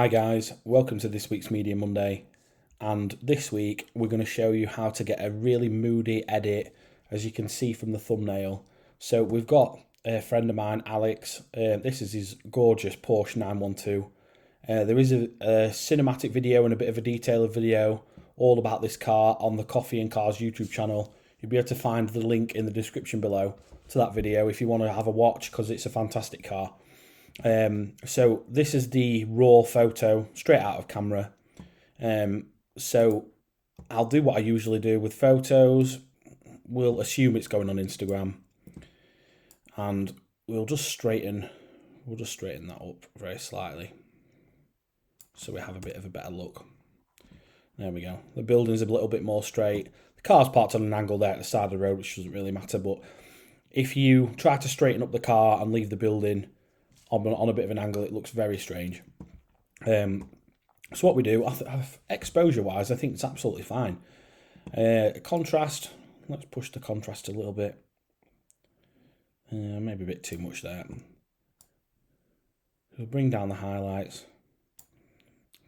Hi guys, welcome to this week's Media Monday, and this week we're going to show you how to get a really moody edit, as you can see from the thumbnail. So we've got a friend of mine, Alex. This is his gorgeous Porsche 912. There is a cinematic video and a bit of a detailed video all about this car on the Coffee and Cars YouTube channel. You'll be able to find the link in the description below to that video if you want to have a watch, because it's a fantastic car. So this is the raw photo straight out of camera. So I'll do what I usually do with photos. We'll assume it's going on Instagram, and we'll just straighten that up very slightly so we have a bit of a better look. There we go. The building's a little bit more straight. The car's parked on an angle there at the side of the road, which doesn't really matter, but if you try to straighten up the car and leave the building on a bit of an angle, it looks very strange. So what we do, exposure wise, I think it's absolutely fine. Contrast, let's push the contrast a little bit. Maybe a bit too much there. We'll bring down the highlights.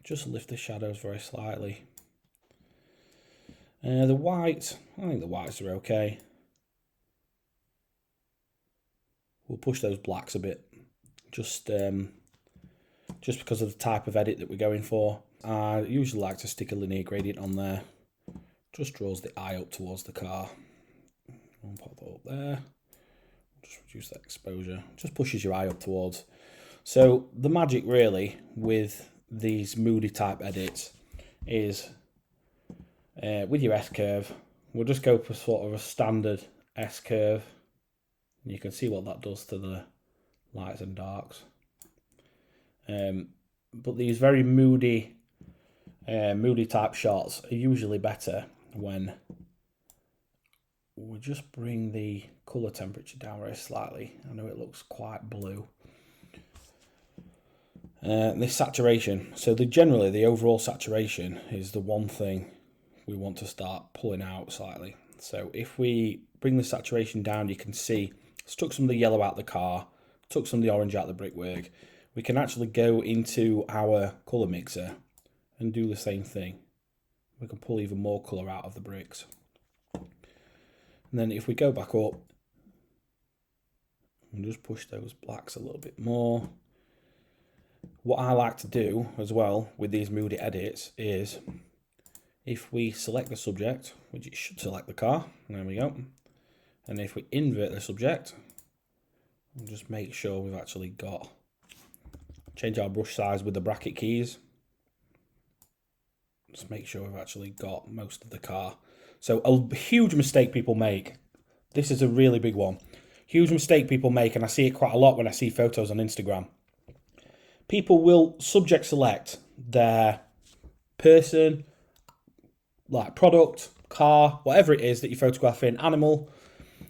Just lift the shadows very slightly. The whites, I think the whites are okay. We'll push those blacks a bit. Just because of the type of edit that we're going for. I usually like to stick a linear gradient on there. Just draws the eye up towards the car. I'll pop that up there. Just reduce that exposure. Just pushes your eye up towards. So the magic really with these moody type edits is with your S-curve, we'll just go for sort of a standard S-curve. You can see what that does to the lights and darks. But these very moody type shots are usually better when we just bring the colour temperature down very slightly. I know it looks quite blue. This saturation, so generally the overall saturation is the one thing we want to start pulling out slightly. So if we bring the saturation down, you can see it's took some of the yellow out of the car, took some of the orange out of the brickwork. We can actually go into our colour mixer and do the same thing. We can pull even more colour out of the bricks. And then if we go back up and just push those blacks a little bit more. What I like to do as well with these moody edits is if we select the subject, which it should select the car, there we go. And if we invert the subject, we'll just make sure we've actually got, change our brush size with the bracket keys. Just make sure we've actually got most of the car. So a huge mistake people make, this is a really big one, huge mistake people make, and I see it quite a lot when I see photos on Instagram. People will subject select their person, like product, car, whatever it is that you're photographing, animal.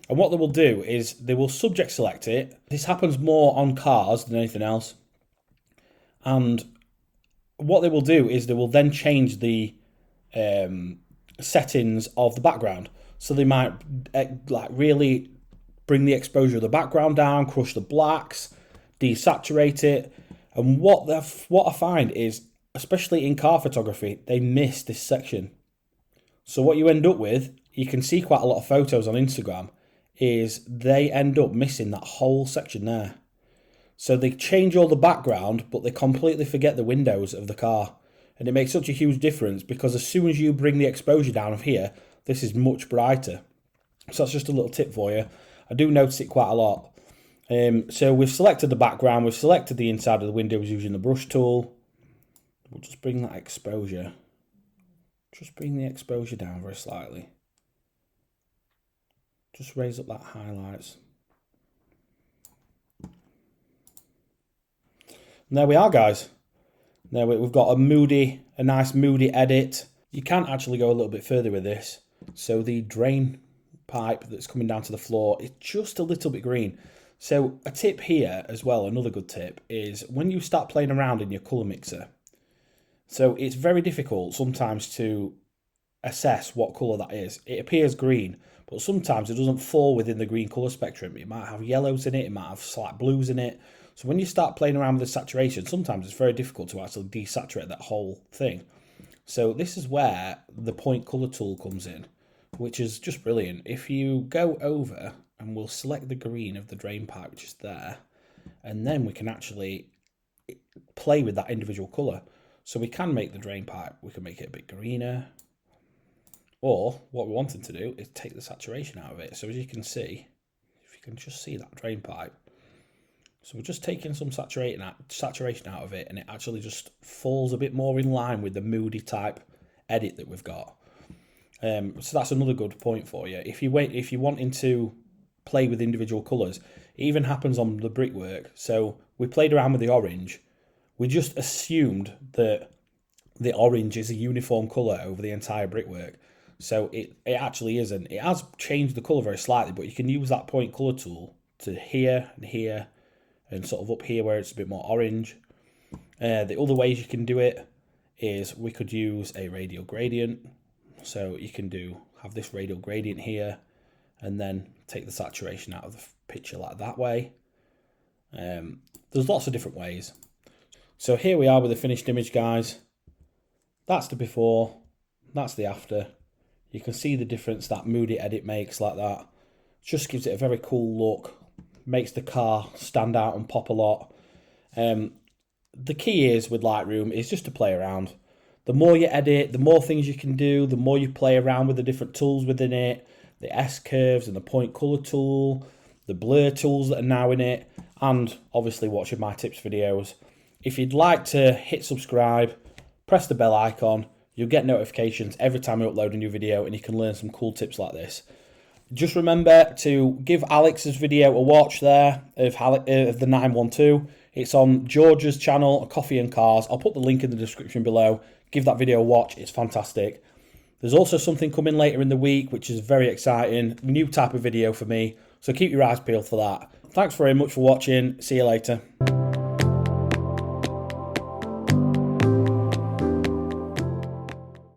And what they will do is they will subject select it. This happens more on cars than anything else. And what they will do is they will then change the settings of the background. So they might like really bring the exposure of the background down, crush the blacks, desaturate it. And what I find is, especially in car photography, they miss this section. So what you end up with, you can see quite a lot of photos on Instagram, is they end up missing that whole section there. So they change all the background, but they completely forget the windows of the car. And it makes such a huge difference, because as soon as you bring the exposure down of here, this is much brighter. So that's just a little tip for you. I do notice it quite a lot. So we've selected the background, we've selected the inside of the windows using the brush tool. We'll just bring that exposure. Just bring the exposure down very slightly. Just raise up that highlights. And there we are, guys. There we've got a nice moody edit. You can actually go a little bit further with this. So the drain pipe that's coming down to the floor is just a little bit green. So a tip here as well, another good tip, is when you start playing around in your colour mixer. So it's very difficult sometimes to assess what colour that is. It appears green, but sometimes it doesn't fall within the green colour spectrum. It might have yellows in it, it might have slight blues in it. So when you start playing around with the saturation, sometimes it's very difficult to actually desaturate that whole thing. So this is where the point color tool comes in, which is just brilliant. If you go over and we'll select the green of the drain pipe, which is there, and then we can actually play with that individual color. So we can make the drain pipe, we can make it a bit greener, or what we're wanting to do is take the saturation out of it. So as you can see, if you can just see that drain pipe, so we're just taking some saturation out of it, and it actually just falls a bit more in line with the Moody type edit that we've got. So that's another good point for you. If you're wanting to play with individual colours, it even happens on the brickwork. So we played around with the orange. We just assumed that the orange is a uniform colour over the entire brickwork. So it actually isn't. It has changed the colour very slightly, but you can use that point colour tool to here and here and sort of up here where it's a bit more orange. The other ways you can do it is we could use a radial gradient. So you can have this radial gradient here and then take the saturation out of the picture like that way. There's lots of different ways. So here we are with the finished image, guys. That's the before, that's the after. You can see the difference that Moody edit makes like that. Just gives it a very cool look, makes the car stand out and pop a lot. The key is with Lightroom is just to play around. The more you edit, the more things you can do, the more you play around with the different tools within it, the S-curves and the point color tool, the blur tools that are now in it, and obviously watching my tips videos. If you'd like to hit subscribe, press the bell icon, you'll get notifications every time I upload a new video, and you can learn some cool tips like this. Just remember to give Alex's video a watch there of the 912. It's on George's channel, Coffee and Cars. I'll put the link in the description below. Give that video a watch. It's fantastic. There's also something coming later in the week, which is very exciting. New type of video for me. So keep your eyes peeled for that. Thanks very much for watching. See you later.